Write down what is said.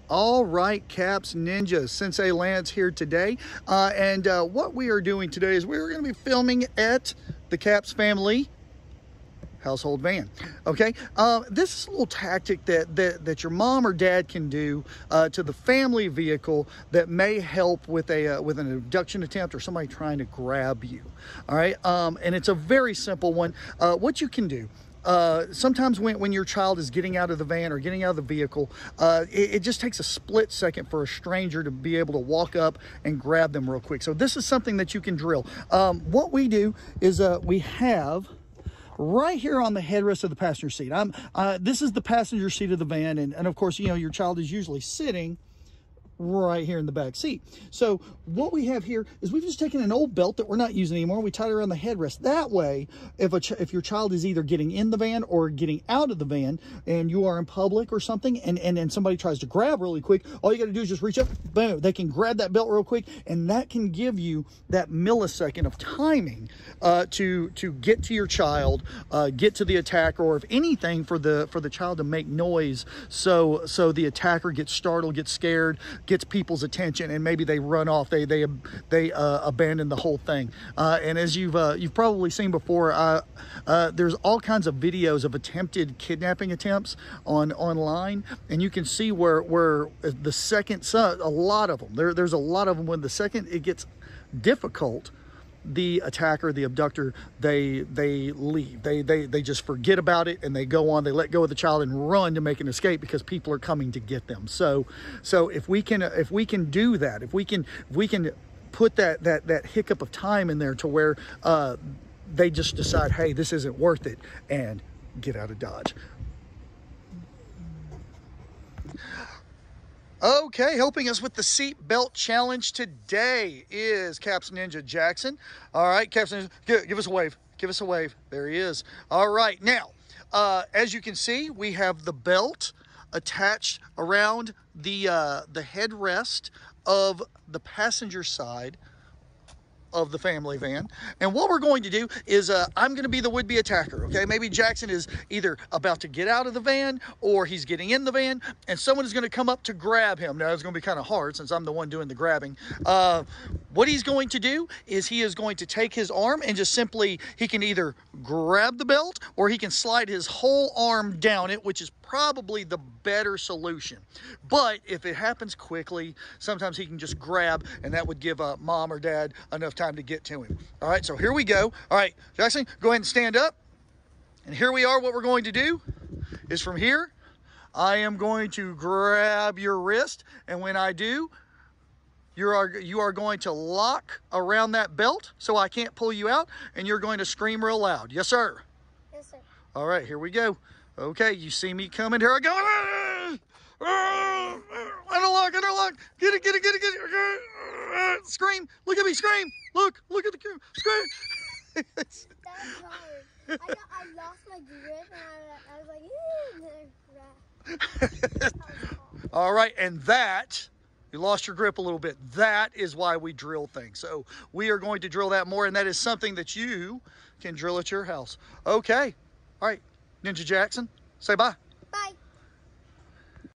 All right, Caps Ninja, Sensei Lance here today. What we are doing today is we're going to be filming at the Caps family household van. Okay, this is a little tactic that your mom or dad can do to the family vehicle that may help with an abduction attempt or somebody trying to grab you. All right, and it's a very simple one. What you can do. Sometimes when your child is getting out of the van or getting out of the vehicle, it just takes a split second for a stranger to be able to walk up and grab them real quick. So this is something that you can drill. What we do is we have right here on the headrest of the passenger seat. This is the passenger seat of the van, and of course, you know, your child is usually sitting right here in the back seat. So what we have here is we've just taken an old belt that we're not using anymore. We tied it around the headrest. That way, if your child is either getting in the van or getting out of the van and you are in public or something and somebody tries to grab really quick, all you got to do is just reach up, boom, they can grab that belt real quick, and that can give you that millisecond of timing to get to your child, get to the attacker, or if anything, for the child to make noise so the attacker gets startled, gets scared, gets people's attention, and maybe they run off. They abandon the whole thing. And as you've probably seen before, there's all kinds of videos of attempted kidnapping attempts online, and you can see where the second, a lot of them. There's a lot of them when the second it gets difficult, the attacker, the abductor, they leave. They just forget about it and they go on. They let go of the child and run to make an escape because people are coming to get them. So if we can do that, if we can put that hiccup of time in there to where they just decide, hey, this isn't worth it, and get out of Dodge. Okay, helping us with the seat belt challenge today is Caps Ninja Jackson. All right, Caps Ninja, give us a wave. Give us a wave. There he is. All right, now, as you can see, we have the belt attached around the headrest of the passenger side of the family van. And what we're going to do is I'm going to be the would-be attacker. Okay, maybe Jackson is either about to get out of the van or he's getting in the van, and someone is going to come up to grab him. Now it's going to be kind of hard since I'm the one doing the grabbing. What he's going to do is he is going to take his arm and just simply, he can either grab the belt or he can slide his whole arm down it, which is probably the better solution. But if it happens quickly, sometimes he can just grab, and that would give mom or dad enough time to get to him. All right, so here we go. All right, Jackson, go ahead and stand up. And here we are. What we're going to do is from here, I am going to grab your wrist, and when I do, you are going to lock around that belt so I can't pull you out, and you're going to scream real loud. Yes, sir? Yes, sir. All right, here we go. Okay, you see me coming. Here I go. Interlock. Get it. Scream. Look at me, scream. Look at the camera. Scream. That's hard. I lost my grip and I was like, All right, and that, you lost your grip a little bit. That is why we drill things. So we are going to drill that more, and that is something that you can drill at your house. Okay. All right, Ninja Jackson, say bye.